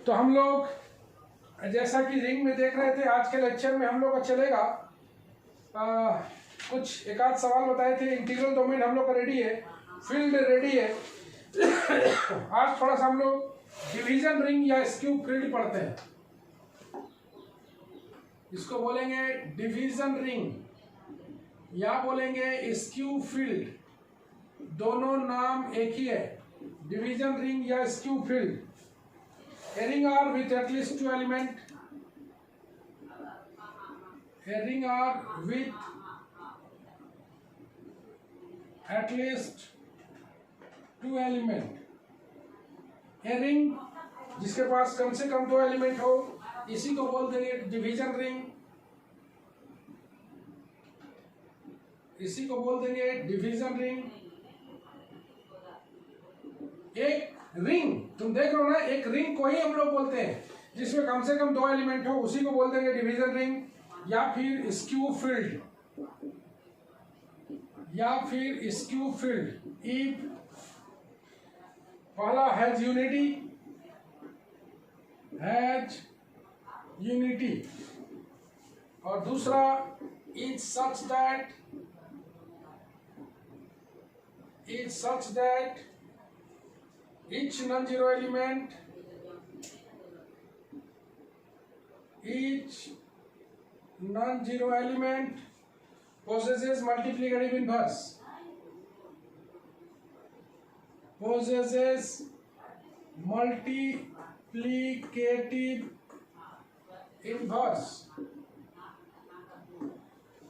तो हम लोग जैसा कि रिंग में देख रहे थे, आज के लेक्चर में हम लोग का चलेगा कुछ एक आध सवाल बताए थे। इंटीग्रल डोमेन हम लोग का रेडी है, फील्ड रेडी है। आज थोड़ा सा हम लोग डिवीजन रिंग या स्क्यू फील्ड पढ़ते हैं। इसको बोलेंगे डिवीजन रिंग या बोलेंगे स्क्यू फील्ड, दोनों नाम एक ही है, डिवीजन रिंग या skew field. A ring are with at least two element. A ring are with at least two element. A ring जिसके पास कम से कम दो एलिमेंट हो, इसी को बोल देंगे डिवीजन रिंग। इसी को बोल देंगे डिवीजन रिंग। एक रिंग तुम देख रहे हो ना, एक रिंग को ही हम लोग बोलते हैं जिसमें कम से कम दो एलिमेंट हो, उसी को बोल देंगे डिवीजन रिंग या फिर स्क्यू फील्ड, या फिर स्क्यू फील्ड। इफ पहला हैज यूनिटी और दूसरा is such that each non-zero element possesses multiplicative inverse,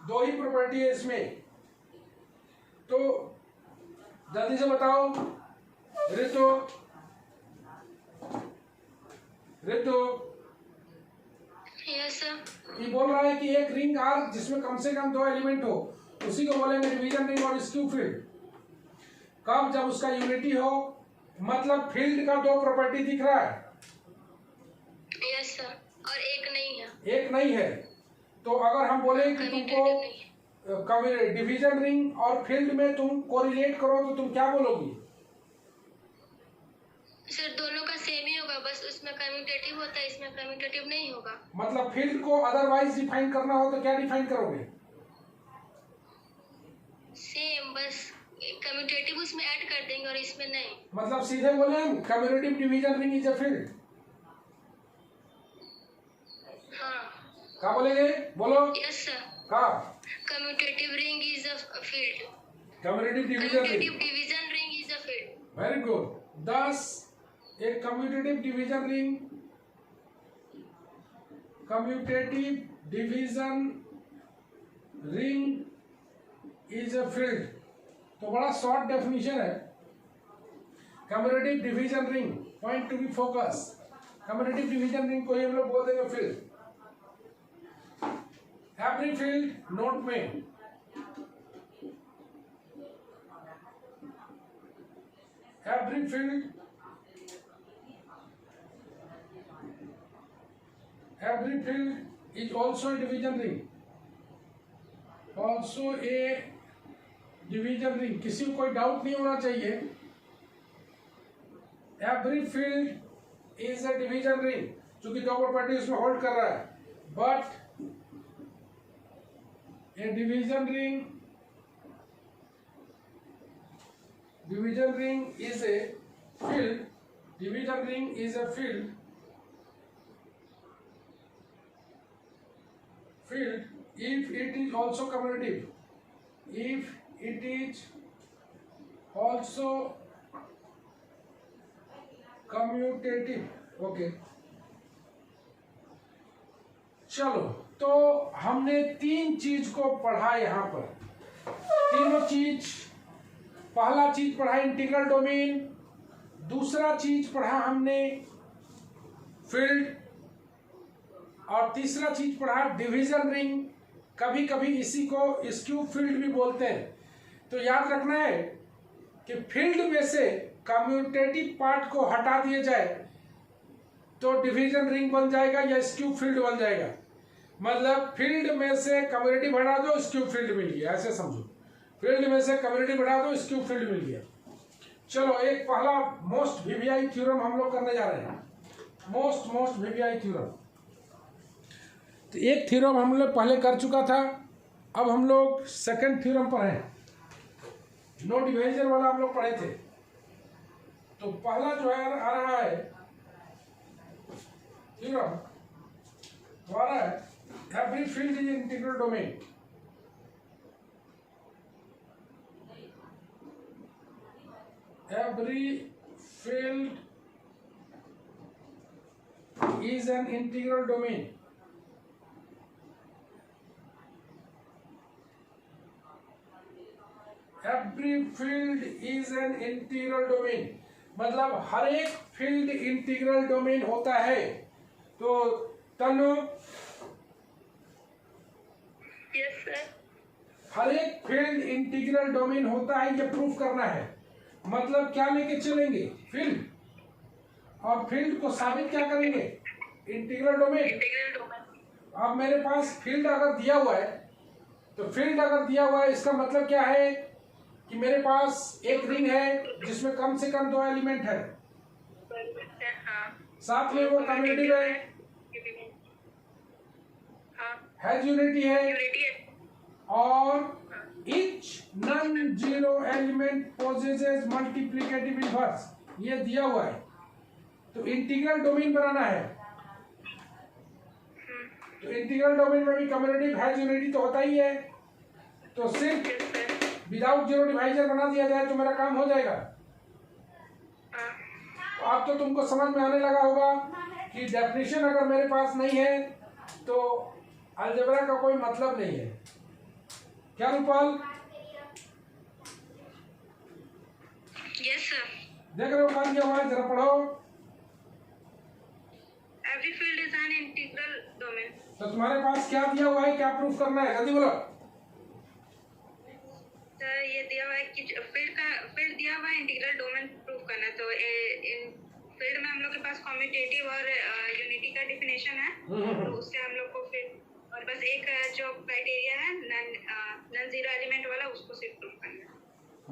दो ही प्रॉपर्टी है इसमें। तो जल्दी से बताओ ऋतु यस सर। ये बोल रहा है कि एक रिंग आर जिसमें कम से कम दो एलिमेंट हो, उसी को बोलेंगे डिवीजन रिंग और स्क्यू फील्ड। कब? जब उसका यूनिटी हो, मतलब फील्ड का दो प्रॉपर्टी दिख रहा है। Yes sir. और एक नहीं है। तो अगर हम बोले कि तुमको डिवीजन रिंग और फील्ड में तुम कोरिलेट करो तो तुम क्या बोलोगी? सर दोनों का सेम ही होगा, बस उसमें कम्यूटेटिव होता है, इसमें कम्यूटेटिव नहीं होगा। मतलब फील्ड को अदरवाइज डिफाइन करना हो तो क्या डिफाइन करोगे? सेम, बस कम्यूटेटिव उसमें ऐड कर देंगे और इसमें नहीं। मतलब सीधे बोले हम commutative division ring is a field. हाँ। क्या बोलेंगे? बोलो। Yes sir. क्या? Commutative ring is a field. Commutative division ring is a field. Very good. thus एक commutative division ring is a field. तो बड़ा शॉर्ट डेफिनेशन है commutative division ring. Point to be focus, commutative division ring को ही हम लोग बोल देंगे फील्ड। एवरी फील्ड नोट में every field is also a division ring, किसी को कोई डाउट नहीं होना चाहिए। every field is a division ring, क्योंकि दो प्रॉपर्टी उसमें होल्ड कर रहा है। but a division ring is a field. Division ring is a field if it is also commutative. If it is also commutative. Okay. चलो, तो हमने तीन चीज को पढ़ा यहाँ पर। तीनों चीज, पहला चीज पढ़ा इंटीग्रल डोमेन, दूसरा चीज पढ़ा हमने फील्ड, और तीसरा चीज पढ़ा डिवीजन रिंग। कभी कभी इसी को स्क्यू फील्ड भी बोलते हैं। तो याद रखना है कि फील्ड में से कम्यूटेटिव पार्ट को हटा दिया जाए तो डिवीजन रिंग बन जाएगा या स्क्यू फील्ड बन जाएगा। मतलब फील्ड में से कम्यूटेटिव हटा दो, स्क्यू फील्ड मिल गया, ऐसे समझो। फील्ड में से कम्युनिटी बढ़ा दो, स्क्यू फील्ड मिल गया। चलो, एक पहला मोस्ट वीवीआई थ्योरम हम लोग करने जा रहे हैं। Most VVI theorem. तो एक थ्योरम हम लोग पहले कर चुका था, अब हम लोग सेकंड थ्योरम पर हैं। नो डिवाइजर वाला हम लोग पढ़े थे। तो पहला जो है आ रहा है थ्योरम, तो आ रहा है every field is integral domain. Every field is an integral domain. Every field is an integral domain. मतलब हर एक फील्ड इंटीग्रल डोमेन होता है। तो तनु, यस सर। हर एक फील्ड इंटीग्रल डोमेन होता है, ये प्रूफ करना है। मतलब क्या लेके चलेंगे? फील्ड, और फील्ड को साबित क्या करेंगे? Integral domain. Integral domain. अब मेरे पास फील्ड अगर दिया हुआ है, तो फील्ड अगर दिया हुआ है इसका मतलब क्या है कि मेरे पास एक रिंग है जिसमें कम से कम 2 एलिमेंट है, हाँ। साथ में वो कम्युनिटी है, हैज यूनिटी है, और each non-zero element possesses multiplicative inverse, ये दिया हुआ है। तो इंटीग्रल डोमेन बनाना है, तो इंटीग्रल डोमेन में भी कम्युनिटी हैज यूनिटी तो होता ही है। तो सिर्फ विदाउट जीरो डिवाइजर बना दिया जाए तो मेरा काम हो जाएगा। तो अब तो तुमको समझ में आने लगा होगा कि डेफिनेशन अगर मेरे पास नहीं है तो अलजेब्रा का कोई मतलब नहीं है। क्या रूपाल? Yes sir. देख रहे हो काम क्या हुआ है? जरा पढ़ो। Every field is an integral domain. तो तुम्हारे पास क्या दिया हुआ है, क्या प्रूफ करना है? जल्दी बोलो। सर ये दिया हुआ है कि फील्ड दिया हुआ है, इंटीग्रल डोमेन प्रूफ करना है। तो इन फील्ड में हम लोग के पास कम्यूटेटिव और यूनिटी का डिफिनेशन है, तो उससे हम लोग को फिर और बस एक जो क्राइटेरिया है नॉन जीरो एलिमेंट वाला, उसको सिर्फ प्रूफ करना है।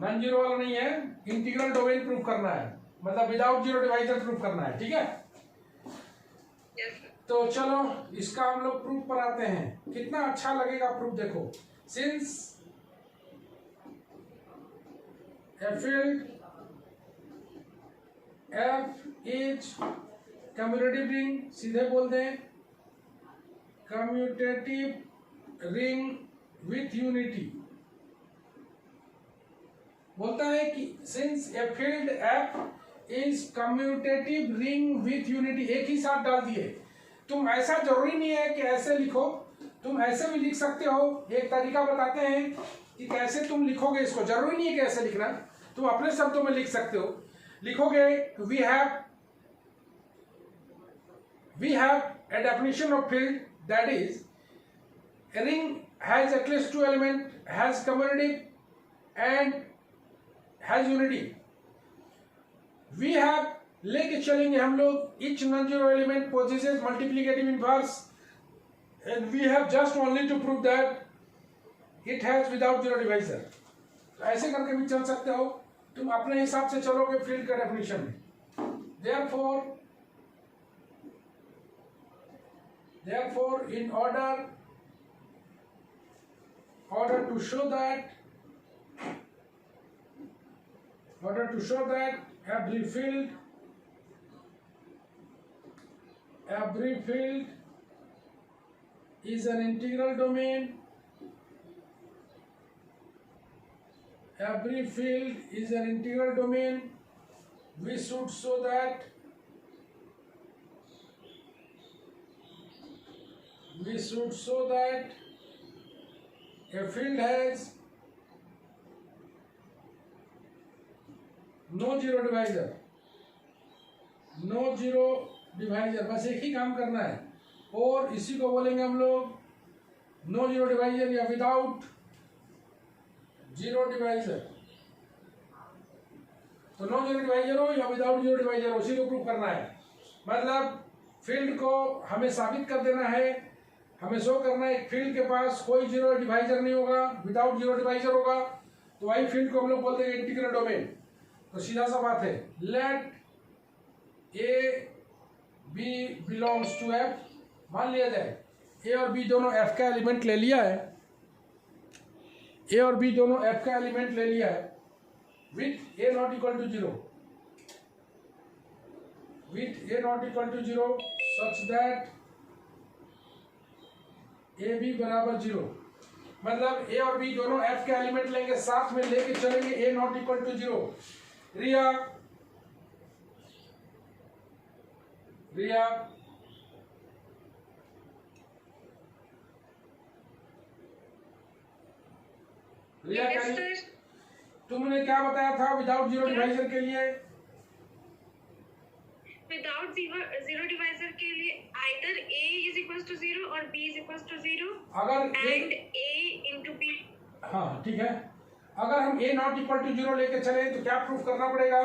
नॉन जीरो वाला नहीं है, इंटीग्रल डोमेन प्रूफ करना है, मतलब विदाउट जीरो डिवाइजर प्रूफ करना है। ठीक है, यस सर। तो चलो इसका हम लोग प्रूफ पर आते हैं। कितना अच्छा लगेगा प्रूफ, देखो। Since a field F is commutative ring, सीधे बोल दें commutative ring with unity। बोलता है कि since a field F is commutative ring with unity, एक ही साथ डाल दिए। तुम ऐसा जरूरी नहीं है कि ऐसे लिखो, तुम ऐसे भी लिख सकते हो। एक तरीका बताते हैं कि कैसे तुम लिखोगे इसको, जरूरी नहीं है कि ऐसे लिखना, तुम अपने शब्दों में लिख सकते हो। लिखोगे we have a definition of field, that is a ring has at least 2 element, has commutative and has unity। we have लेके चलेंगे हम लोग each non-zero element possesses multiplicative inverse, and we have just only to prove that it has without zero divisor। तो ऐसे करके भी चल सकते हो, तुम अपने हिसाब से चलोगे फील्ड का डेफिनेशन में। therefore in order to show that every field is an integral domain, every field is an integral domain, we should show that a field has no zero divisor, बस एक ही काम करना है। और इसी को बोलेंगे हम लोग नो जीरो डिवाइजर या विदाउट जीरो डिवाइजर। तो नो जीरो डिवाइजर हो या विदाउट जीरो डिवाइजर हो, उसी को प्रूव करना है। मतलब फील्ड को हमें साबित कर देना है, हमें शो करना है फील्ड के पास कोई जीरो डिवाइजर नहीं होगा, विदाउट जीरो डिवाइजर होगा, तो वही फील्ड को हम लोग बोलते हैं इंटीग्रल डोमेन। तो सीधा सा बात है, let A B belongs to f, मान लिया जाए ए और बी दोनों एफ का एलिमेंट ले लिया है, ए और बी दोनों एफ का एलिमेंट ले लिया है with a not equal to zero, with a not equal to zero such that A B बराबर जीरो। मतलब ए और बी दोनों एफ के एलिमेंट लेंगे, साथ में लेके चलेंगे A not equal to zero. Riya Riya Riya Yes, sir. तुमने क्या बताया था विदाउट जीरो डिवाइजर के लिए? Without zero divisor के लिए either a is equals to zero और b is equals to zero अगर and a into b. हाँ ठीक है, अगर हम a not equal to zero लेके चले तो क्या प्रूफ करना पड़ेगा?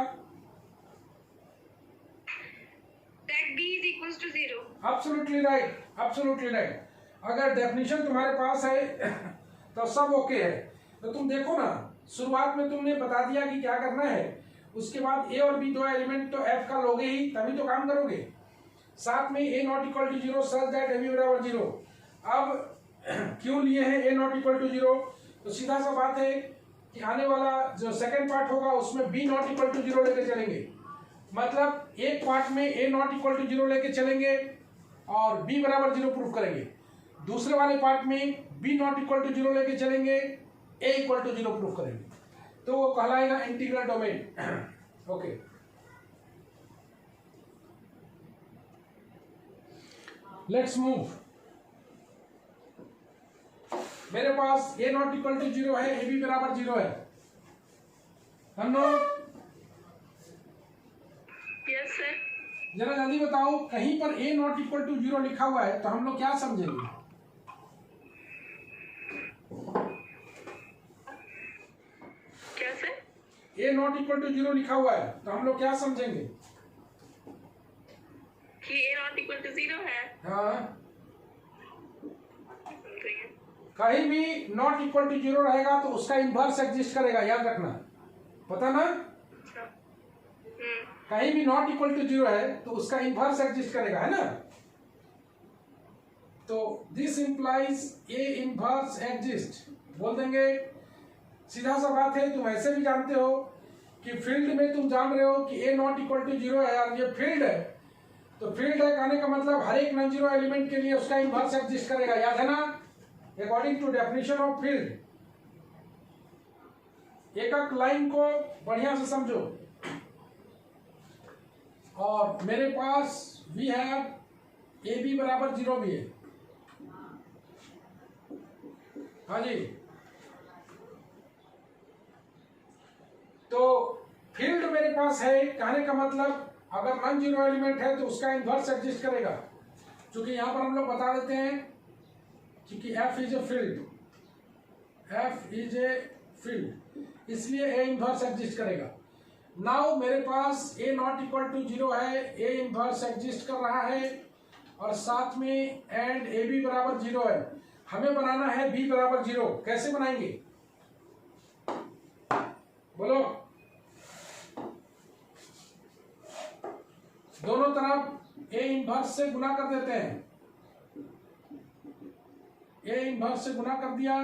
That b is equals to zero. Absolutely right, absolutely right. अगर डेफिनेशन तुम्हारे पास है तो सब ओके है। तो तुम देखो ना, शुरुआत में तुमने बता दिया कि क्या करना है, उसके बाद ए और बी दो एलिमेंट तो एफ का लोगे ही, तभी तो काम करोगे। साथ में ए not equal to zero such that A B बराबर जीरो। अब क्यों लिए हैं A not equal to zero? तो सीधा सा बात है कि आने वाला जो सेकंड पार्ट होगा उसमें b not equal to zero लेके चलेंगे। मतलब एक पार्ट में ए नॉट इक्वल टू जीरो लेके चलेंगे और बी बराबर जीरो प्रूफ करेंगे, दूसरे वाले पार्ट में b not equal to zero लेके चलेंगे, a equal to zero proof करेंगे, तो वो कहलाएगा integral domain. Okay, let's move. मेरे पास a not equal to zero है, ए बी बराबर जीरो है, हन्नो Yes, sir. जरा जल्दी बताओ, कहीं पर a not equal to zero लिखा हुआ है तो हम लोग क्या समझेंगे? क्या sir? A not equal to zero लिखा हुआ है तो हम लोग क्या समझेंगे? कि a not equal to zero है। हाँ, तो ये कहीं भी नॉट इक्वल टू जीरो रहेगा तो उसका इनवर्स एग्जिस्ट करेगा, याद रखना, पता ना? अच्छा। कहीं भी नॉट इक्वल टू जीरो है तो उसका इनवर्स एग्जिस्ट करेगा, है ना? तो this implies a inverse exist बोल देंगे। सीधा सा बात है, तुम ऐसे भी जानते हो कि फील्ड में तुम जान रहे हो कि ए नॉट इक्वल टू जीरो है यार, ये फील्ड है, तो फील्ड है कहने का मतलब हर एक नॉन जीरो एलिमेंट के लिए उसका इनवर्स एग्जिस्ट करेगा, याद है ना? According to definition of field. एक एक लाइन को बढ़िया से समझो। और मेरे पास वी हैव ए बी बराबर जीरो भी है, हाँ जी। तो फील्ड मेरे पास है, कहने का मतलब अगर नॉन जीरो एलिमेंट है तो उसका इनवर्स एग्जिस्ट करेगा। क्योंकि यहां पर हम लोग बता देते हैं क्योंकि F is a field, F is a field, इसलिए ए इनवर्स एग्जिस्ट करेगा। नाउ मेरे पास a not equal to zero है, ए इनवर्स एग्जिस्ट कर रहा है, और साथ में एंड ए बी बराबर जीरो है। हमें बनाना है बी बराबर जीरो, कैसे बनाएंगे बोलो? दोनों तरफ ए इनवर्स से गुना कर देते हैं, ए इनवर्स से गुना कर दिया,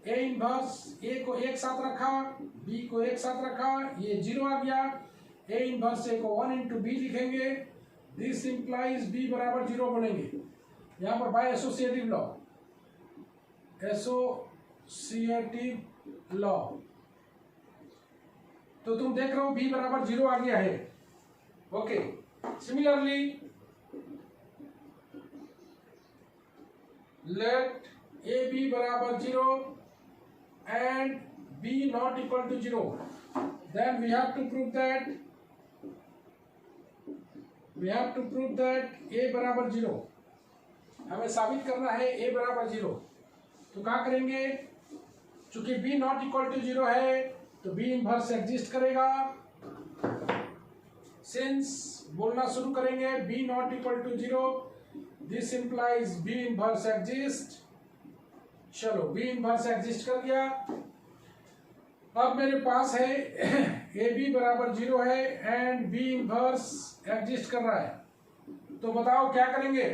ए इनवर्स ए को एक साथ रखा, बी को एक साथ रखा, ये जीरो आ गया। ए इनवर्स ए को 1 इंटू बी लिखेंगे, दिस इंप्लाइज बी बराबर जीरो बनेंगे। यहां पर by associative law, associative law, तो तुम देख रहे हो बी बराबर जीरो आ गया है। Okay, similarly let A B बराबर zero and b not equal to zero, then we have to prove that a बराबर जीरो, हमें साबित करना है a बराबर जीरो। तो क्या करेंगे? चूंकि b not equal to zero है तो b इनवर्स एग्जिस्ट करेगा। सिंस बोलना शुरू करेंगे b not equal to zero, this implies b inverse exist. चलो, बी इनवर्स एग्जिस्ट कर गया। अब मेरे पास है ए बी बराबर जीरो है एंड बी इनवर्स एग्जिस्ट कर रहा है। तो बताओ क्या करेंगे?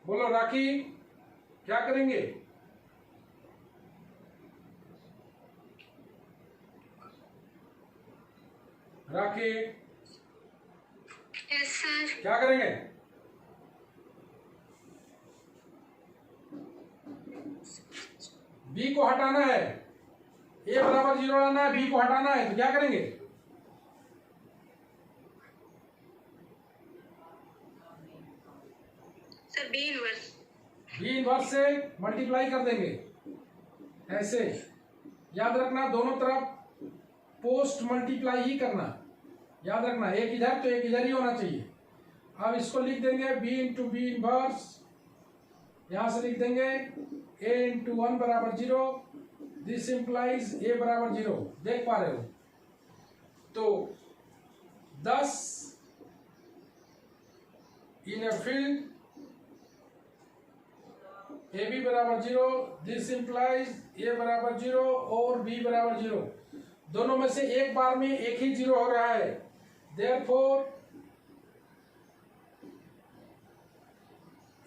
बोलो राखी, क्या करेंगे? राखी यस सर। क्या करेंगे? बी को हटाना है, ए बराबर 0 लाना है, बी को हटाना है, तो क्या करेंगे? Sir b inverse. B inverse से मल्टीप्लाई कर देंगे ऐसे। याद रखना दोनों तरफ पोस्ट मल्टीप्लाई ही करना, याद रखना, एक इधर तो एक इधर ही होना चाहिए। अब इसको लिख देंगे बी इंटू बी इनवर्स, यहां से लिख देंगे a इंटू 1 बराबर 0, दिस इंप्लाइज a बराबर 0। देख पा रहे हो? तो 10 इन ए फील्ड ए बी बराबर 0, दिस इंप्लाइज ए बराबर 0 और बी बराबर 0। दोनों में से एक बार में एक ही 0 हो रहा है, therefore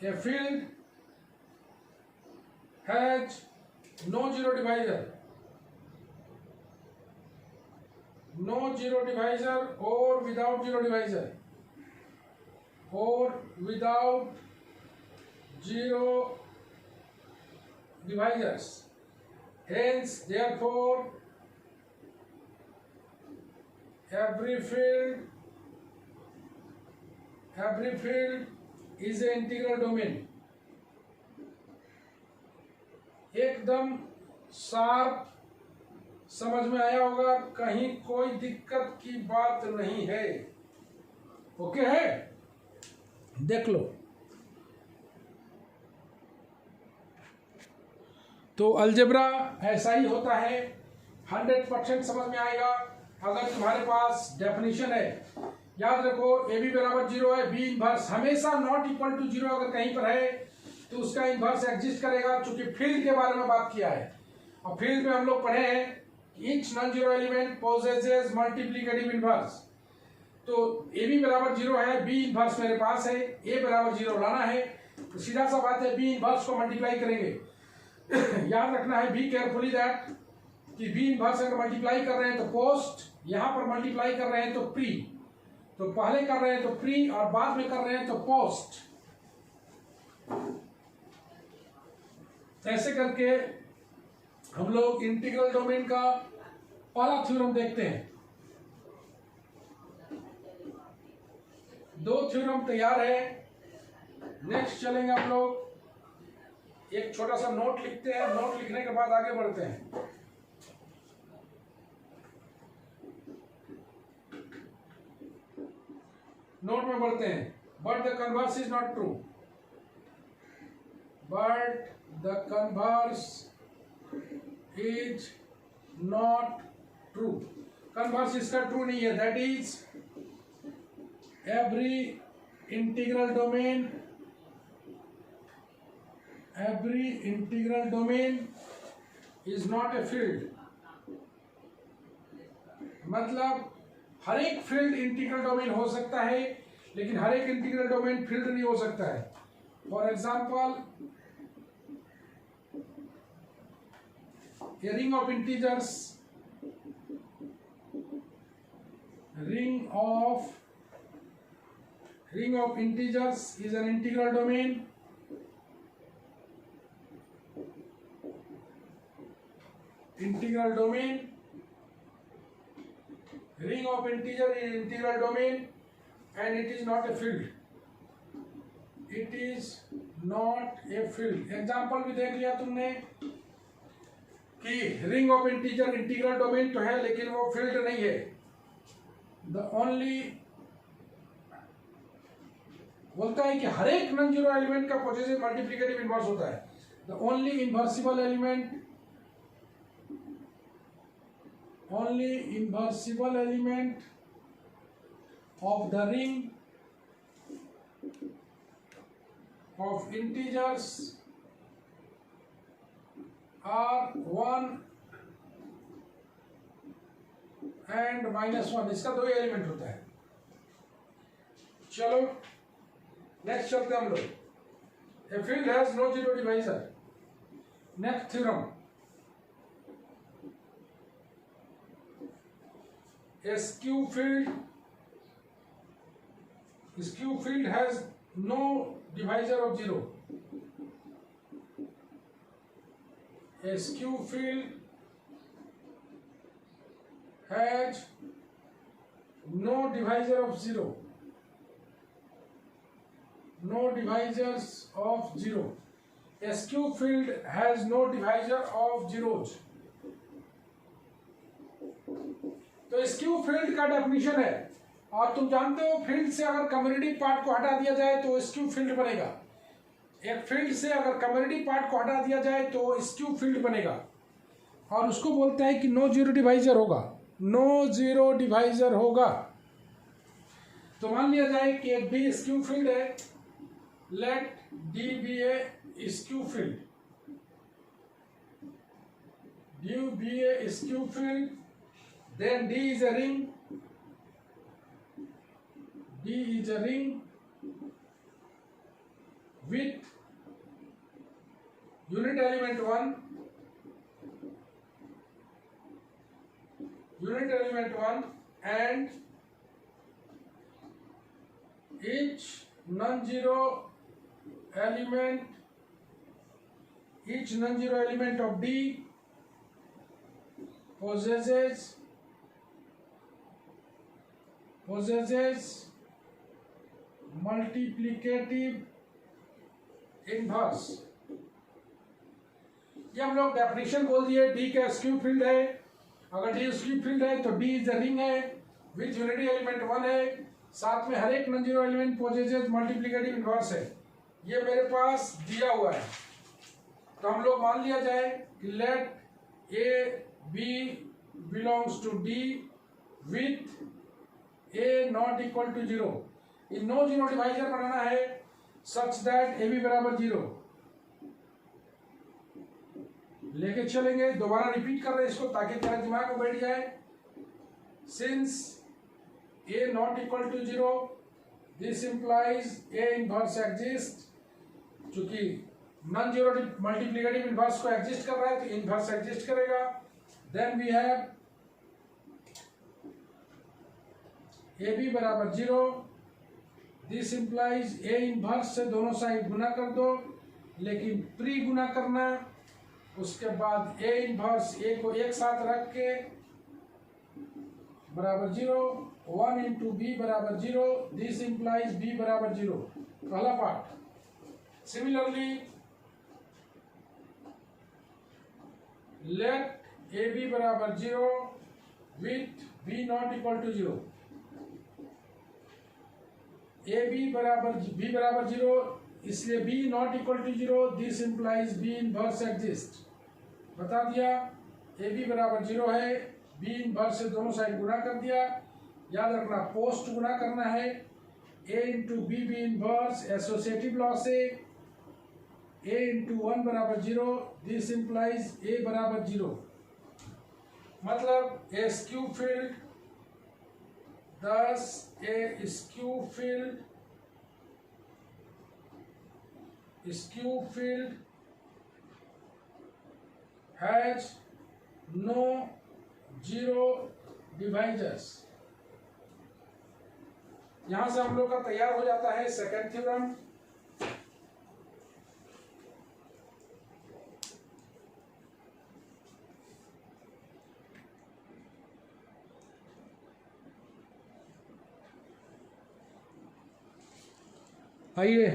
a field has no zero divisor, no zero divisor or without zero divisor, or without zero divisors. Hence, therefore, every field is an integral domain. एकदम शार्प समझ में आया होगा, कहीं कोई दिक्कत की बात नहीं है। ओके है? देख लो। तो अलजेब्रा ऐसा ही होता है, 100% समझ में आएगा अगर तुम्हारे पास डेफिनेशन है। याद रखो ए बी बराबर 0 है, बी इनवर्स हमेशा नॉट इक्वल टू 0 अगर कहीं पर है तो उसका इनवर्स एग्जिस्ट करेगा, चूंकि फील्ड के बारे में बात किया है। और फील्ड में हम लोग पढ़े हैं each non zero element possesses multiplicative inverse. तो ए बी बराबर 0 है, बी इनवर्स मेरे पास है, ए बराबर 0 लाना है, तो सीधा सा बात है बी इनवर्स को मल्टीप्लाई करेंगे। याद रखना है, बी केयरफुली दैट कि बी इनवर्स अगर मल्टीप्लाई कर रहे हैं तो पोस्ट, यहां पर मल्टीप्लाई कर रहे हैं तो प्री, तो पहले कर रहे हैं तो प्री और बाद में कर रहे हैं तो पोस्ट। ऐसे करके हम लोग इंटीग्रल डोमेन का पहला थ्योरम देखते हैं। 2 थ्योरम तैयार है, नेक्स्ट चलेंगे हम लोग। एक छोटा सा नोट लिखते हैं, नोट लिखने के बाद आगे बढ़ते हैं। नोट में बढ़ते हैं। But the converse is not true, but the converse is not true. Converse इसका ट्रू नहीं है, that is every integral domain is not a field। मतलब हर एक फील्ड इंटीग्रल डोमेन हो सकता है, लेकिन हर एक इंटीग्रल डोमेन फील्ड नहीं हो सकता है। For example, a ring of integers is an integral domain। Ring of integer is integral domain and it is not a field। It is not a field। Example भी देख लिया तुमने कि ring of integer integral domain तो है लेकिन वो field नहीं है। द ओनली बोलता है कि हर एक नॉन जीरो एलिमेंट का पॉजिटिव मल्टीप्लिकेटिव इनवर्स होता है। The only invertible element of the ring of integers are 1 and -1, इसका 2 एलिमेंट होता है। चलो नेक्स्ट चलते हैं हम लोग। A field has no zero divisor. Next theorem, a skew field has no divisor of 0. A skew field has no divisor of 0. No divisors of 0. A skew field has no divisor of zeros. तो skew field का definition है, और तुम जानते हो field से अगर community part को हटा दिया जाए तो स्क्यू फील्ड बनेगा। एक फील्ड से अगर कम्युनिटी पार्ट को हटा दिया जाए तो स्क्यू फील्ड बनेगा, और उसको बोलते हैं कि नो जीरो डिवाइजर होगा। नो जीरो डिवाइजर होगा। तो मान लिया जाए कि एक बी स्क्यू फील्ड है, let d be a skew field, d be a skew field, then D is a ring. D is a ring with unit element 1, and each non-zero element of D possesses multiplicative inverse। ये हम लोग definition बोल दिए। D का skew field है, अगर D skew field है तो डी इज द रिंग है विथ यूनिटी एलिमेंट 1 है, साथ में हर एक non zero element possesses multiplicative inverse है। ये मेरे पास दिया हुआ है, तो हम लोग मान लिया जाए कि let A B belongs to D with A not equal to 0। In no zero divisor बनाना है सच दैट ए बी बराबर 0 लेके चलेंगे। दोबारा रिपीट कर रहे हैं इसको ताकि तेरा दिमाग में बैठ जाए। Since a not equal to 0 this implies a inverse exist. चूंकि नॉन जीरो मल्टीप्लिकेटिव इनवर्स को एग्जिस्ट कर रहा है तो इनवर्स एग्जिस्ट करेगा। Then we have a B बराबर 0, दिस इंप्लाइज ए इनवर्स से दोनों साइड गुना कर दो, लेकिन प्री गुना करना। उसके बाद ए इनवर्स ए को एक साथ रख के बराबर 0, 1 इंटू बी बराबर 0, दिस इंप्लाइज बी बराबर 0। पहला part. Similarly let A B बराबर 0 with b not equal to 0। A B बराबर 0, इसलिए b not equal to 0, this implies b inverse exist. बता दिया ए बी बराबर 0 है, बी इनवर्स से दोनों साइड गुना कर दिया। याद रखना पोस्ट गुना करना है। A into B inverse associative law से ए इंटू 1 बराबर 0, दिस इंप्लाइज ए बराबर 0। मतलब A skew field, thus a skew field has no zero divisors। यहां से हम लोग का तैयार हो जाता है सेकंड थ्योरम। आइए,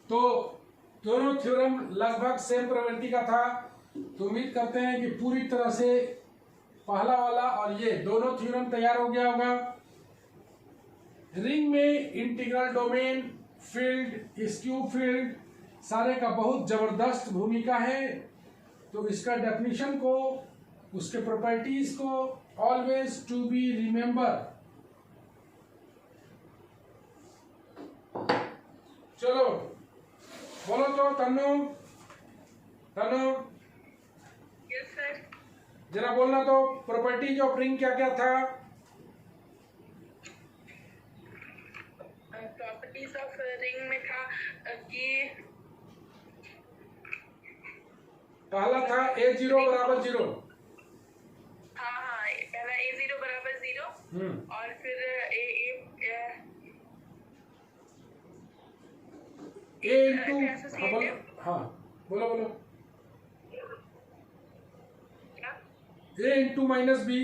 तो दोनों थ्योरम लगभग सेम प्रवृत्ति का था, तो उम्मीद करते हैं कि पूरी तरह से पहला वाला और ये दोनों थ्योरम तैयार हो गया होगा। रिंग में integral domain, field, skew field सारे का बहुत जबरदस्त भूमिका है। तो इसका डेफिनेशन को, उसके प्रॉपर्टीज को ऑलवेज टू बी रिमेंबर। चलो बोलो तो तन्नू, यस सर। जरा बोलना तो प्रॉपर्टीज ऑफ रिंग क्या क्या था। प्रॉपर्टीज ऑफ रिंग में था कि पहला था A0 बराबर 0। हाँ, पहला A0 बराबर 0 और फिर A इंटू, हाँ बोलो बोलो, A इंटू माइनस बी,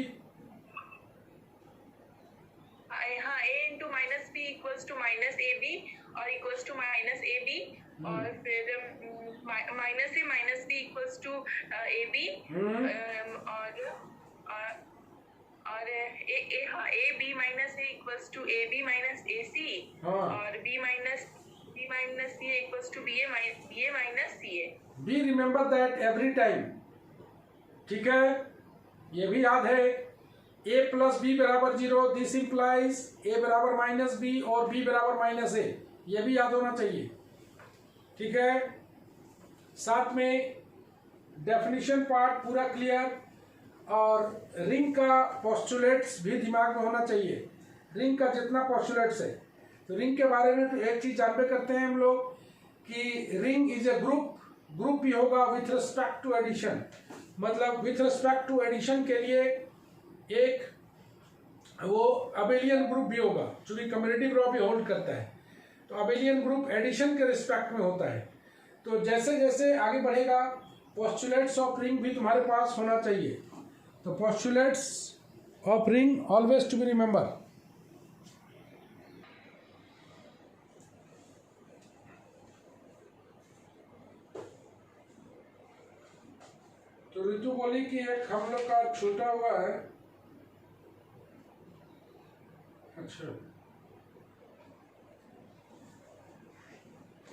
हाँ, A into minus B equals to minus A B और equals to minus A B और फिर minus A minus B equals to A B और A B minus A equals to A B minus A C और B minus C equals to B A minus C A. Be remember that every time, ठीक है, ये भी याद है। a plus B बराबर 0, this implies a बराबर minus B और b बराबर माइनस ए, ये भी याद होना चाहिए, ठीक है। साथ में डेफिनेशन पार्ट पूरा क्लियर और रिंग का पोस्टुलेट्स भी दिमाग में होना चाहिए। रिंग का जितना पोस्टुलेट्स है, तो रिंग के बारे में तो एक चीज जानते करते हैं हम लोग कि रिंग इज ए ग्रुप भी होगा विथ रिस्पेक्ट टू एडिशन, मतलब विथ रिस्पेक्ट टू एडिशन के लिए एक वो अबेलियन ग्रुप भी होगा, चूंकि कम्युनिटी ग्रुप भी होल्ड करता है, तो अबेलियन ग्रुप एडिशन के रिस्पेक्ट में होता है। तो जैसे जैसे आगे बढ़ेगा पोस्टुलेट्स ऑफ रिंग भी तुम्हारे पास होना चाहिए। तो postulates of ring always to be remember. तो ऋतु बोली कि एक हम लोग का छूटा हुआ है, अच्छा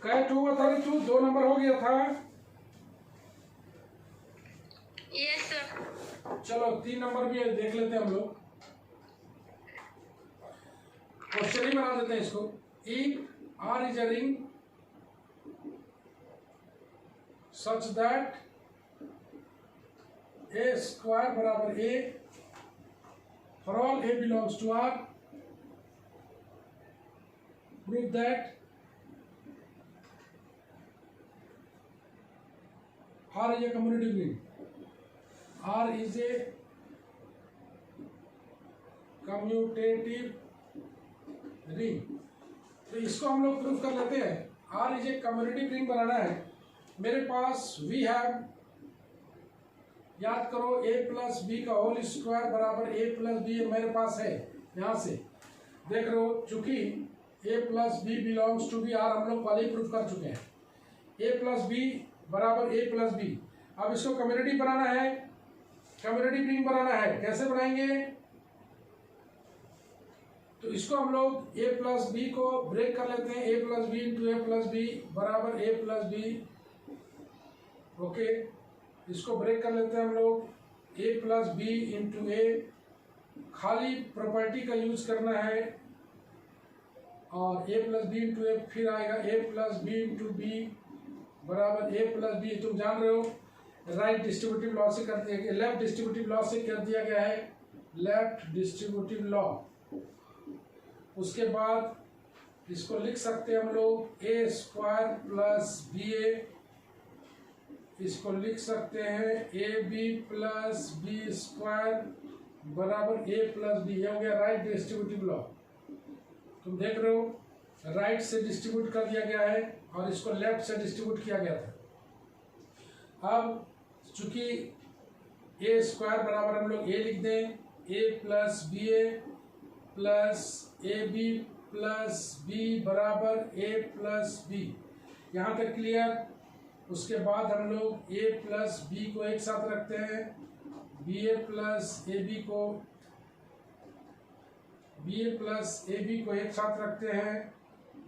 कैट हुआ था ऋतु, 2 नंबर हो गया था। Yes sir. चलो 3 नंबर भी देख लेते हैं हम लोग, क्वेश्चन ही बना देते हैं इसको। If R is a ring such that A square बराबर A for all A belongs to R, prove that R is a commutative ring. R is a commutative ring. तो इसको हम लोग प्रूफ कर लेते हैं। R is a commutative ring बनाना है। मेरे पास we have, याद करो, a प्लस बी का होल स्क्वायर बराबर a प्लस बी मेरे पास है। यहाँ से देख रहे हो, चूंकि a plus B belongs to b r हम लोग पहले ही प्रूफ कर चुके हैं। a प्लस बी बराबर a प्लस बी। अब इसको कम्युनिटी बनाना है, कम्युनिटी रिंग बनाना है। कैसे बनाएंगे? तो इसको हम लोग a प्लस बी को ब्रेक कर लेते हैं। a plus b into a plus B बराबर a प्लस बी। ओके, इसको ब्रेक कर लेते हैं हम लोग। a plus b into a, खाली प्रॉपर्टी का यूज करना है, और a plus b into a, फिर आएगा a plus b into b बराबर a प्लस बी। तुम जान रहे हो राइट डिस्ट्रीब्यूटिव लॉ से कर दिया गया, लेफ्ट डिस्ट्रीब्यूटिव लॉ से कर दिया गया है, लेफ्ट डिस्ट्रीब्यूटिव लॉ। उसके बाद इसको लिख सकते हैं हम लोग a square plus B a, इसको लिख सकते हैं a B plus b square बराबर a प्लस बी। ये हो गया राइट डिस्ट्रीब्यूटिव लॉ। तुम देख रहे हो राइट से डिस्ट्रीब्यूट कर दिया गया है और इसको लेफ्ट से डिस्ट्रीब्यूट किया गया था। अब चूंकि ए स्क्वायर बराबर हम लोग ए लिख दें, A plus B A plus A B plus B बराबर ए प्लस बी। यहाँ तक क्लियर? उसके बाद हम लोग ए प्लस बी को एक साथ रखते हैं, B A plus A B को, B A plus A B को एक साथ रखते हैं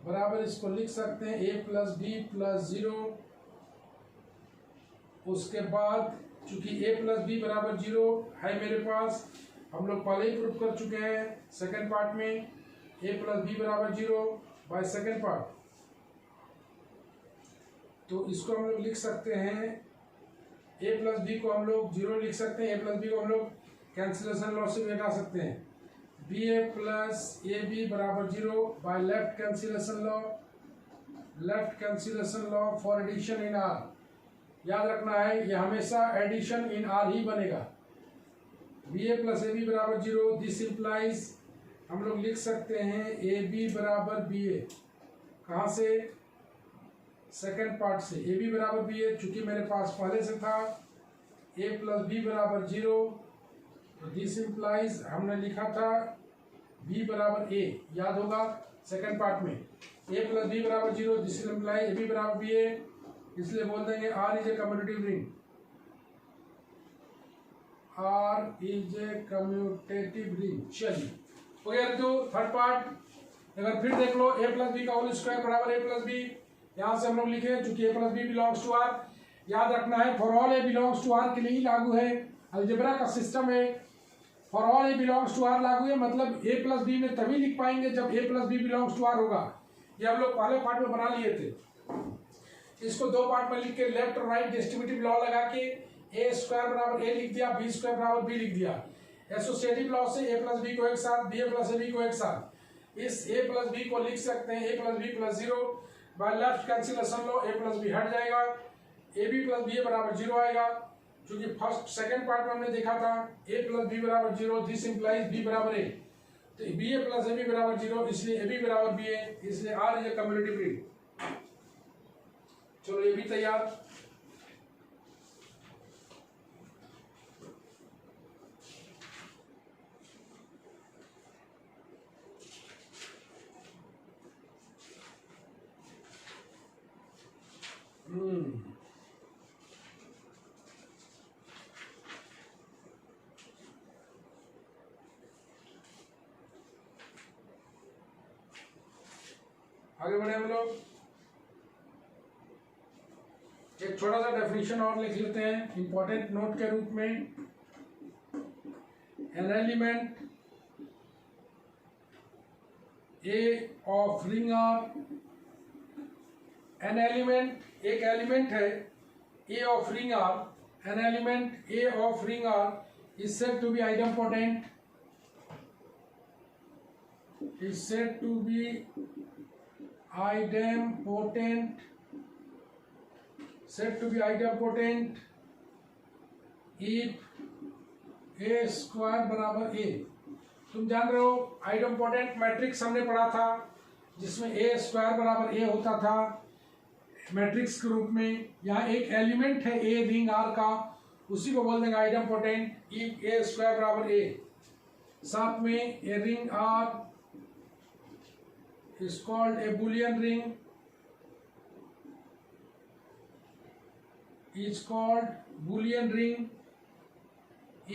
बराबर, इसको लिख सकते हैं a प्लस बी प्लस 0। उसके बाद चूंकि a प्लस बी बराबर 0 है मेरे पास, हम लोग पहले ही प्रूफ कर चुके हैं सेकंड पार्ट में, a प्लस बी बराबर 0 बाय सेकंड पार्ट। तो इसको हम लोग लिख सकते हैं, a प्लस बी को हम लोग 0 लिख सकते हैं, a प्लस बी को हम लोग कैंसिलेशन लॉ से भी हटा सकते हैं। B A plus A B बराबर 0 by left cancellation law for addition in r. याद रखना है ये हमेशा एडिशन इन आर ही बनेगा। B A plus A B बराबर 0, दिस इम्प्लाइज हम लोग लिख सकते हैं ए बी बराबर बी ए। कहाँ से? सेकेंड पार्ट से। ए बी बराबर बी ए चूंकि मेरे पास पहले से था ए प्लस बी बराबर 0, तो दिस इम्प्लाइज हमने लिखा था बी बराबर ए, याद होगा सेकेंड पार्ट में। ए प्लस बी बराबर 0, दिस इम्प्लाइज ए बी बराबर बी ए, इसलिए बोल देंगे r is a commutative ring. Are is a commutative ring. चलिए हो गया तो थर्ड पार्ट। अगर फिर देख लो ए प्लस बी का होल स्क्वायर बराबर ए प्लस बी, यहां से हम लोग लिखे चूंकि A plus B belongs to R. याद रखना है for all A belongs to R के लिए ही लागू है, अलजेब्रा का सिस्टम है। For all A belongs to R लागू है, मतलब ए प्लस बी में तभी लिख पाएंगे जब A plus B belongs to R होगा। ये हम लोग पहले पार्ट में बना लिए थे। इसको दो पार्ट में लिख के लेफ्ट और राइट डिस्ट्रीब्यूटिव लॉ लगा के ए स्क्वायर बराबर ए लिख दिया, बी स्क्वायर बराबर बी लिख दिया। एसोसिएटिव लॉ से ए प्लस बी को एक साथ, b A plus A B को एक साथ। इस ए प्लस बी को लिख सकते हैं A plus B plus 0 by left cancellation law. A plus B हट जाएगा, A B plus B A बराबर 0 आएगा। क्योंकि फर्स्ट सेकंड पार्ट में हमने देखा था ए प्लस बी बराबर 0, दिस इंप्लाइज बी बराबर ए, तो b A plus A B बराबर 0, इसलिए ए बी बराबर बी ए, इसलिए r is a commutative ring. चलो ये भी तैयार। आगे बढ़े हम लोग। एक छोटा सा डेफिनेशन और लिख लेते हैं इंपॉर्टेंट नोट के रूप में। An element A of ring R, an element एक एलिमेंट है A of ring R, an element A of ring are is said to be idempotent, is said to be idempotent, said to be idempotent if a square बराबर a। तुम जान रहे हो idempotent matrix हमने पढ़ा था जिसमें a स्क्वायर बराबर a होता था मैट्रिक्स के रूप में। यहाँ एक एलिमेंट है a रिंग R का, उसी को बोल देंगे आइडेम्पोटेंट इफ a स्क्वायर बराबर a। साथ में a ring R is called a Boolean ring, is called Boolean ring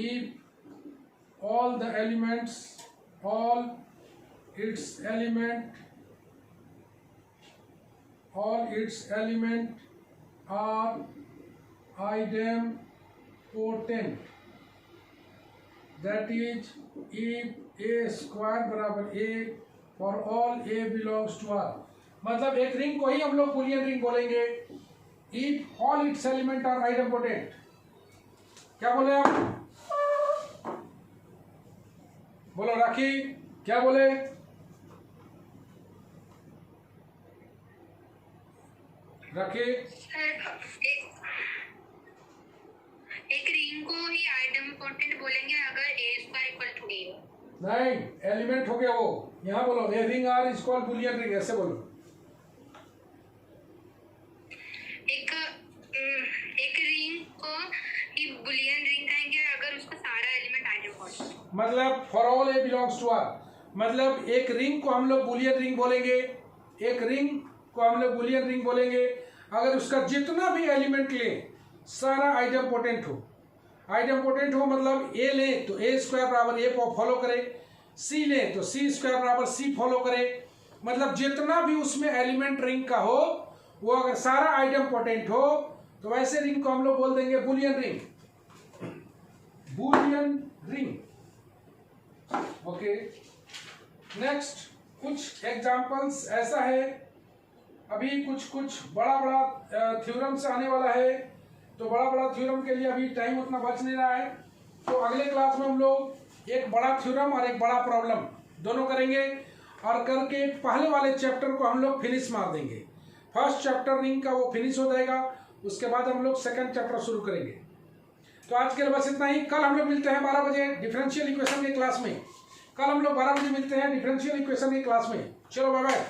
if all the elements, all its element are idempotent, that is if a square बराबर a for all A belongs to r. मतलब एक ring को ही हम लोग Boolean ring बोलेंगे if all its element are idempotent. क्या बोले आप? बोलो राखी, क्या बोले? राखी एक रिंग को ही आइडेम्पोटेंट बोलेंगे अगर a square equal to b हो। नहीं, एलिमेंट हो गया वो। यहाँ बोलो a ring are is called Boolean ring, ऐसे बोलो। एक रिंग को ही बूलियन रिंग कहेंगे अगर उसका सारा एलिमेंट आइडेम्पोटेंट, मतलब for all A belongs to r, मतलब एक रिंग को हम लोग बूलियन रिंग बोलेंगे, एक रिंग को हम लोग बूलियन रिंग बोलेंगे अगर उसका जितना भी एलिमेंट ले सारा आइडेम्पोटेंट हो। आइडेम्पोटेंट हो मतलब ए ले तो ए स्क्वायर बराबर ए फॉलो करे, सी ले तो सी स्क्वायर बराबर सी फॉलो करे, मतलब जितना भी उसमें एलिमेंट रिंग का हो वो अगर सारा आइडेम्पोटेंट हो तो वैसे रिंग को हम लोग बोल देंगे Boolean ring, Boolean ring. Okay, next कुछ एग्जांपल्स ऐसा है, अभी कुछ बड़ा बड़ा थ्योरम से आने वाला है, तो बड़ा बड़ा थ्योरम के लिए अभी टाइम उतना बच नहीं रहा है। तो अगले क्लास में हम लोग एक बड़ा थ्योरम और एक बड़ा प्रॉब्लम दोनों करेंगे, और करके पहले वाले चैप्टर को हम लोग फिनिश मार देंगे। फर्स्ट चैप्टर रिंग का वो फिनिश हो जाएगा, उसके बाद हम लोग सेकंड चैप्टर शुरू करेंगे। तो आज के लिए बस इतना ही। कल हम लोग मिलते हैं 12 बजे डिफरेंशियल इक्वेशन के क्लास में। कल हम लोग 12 बजे मिलते हैं डिफरेंशियल इक्वेशन की क्लास में। चलो बाय बाय।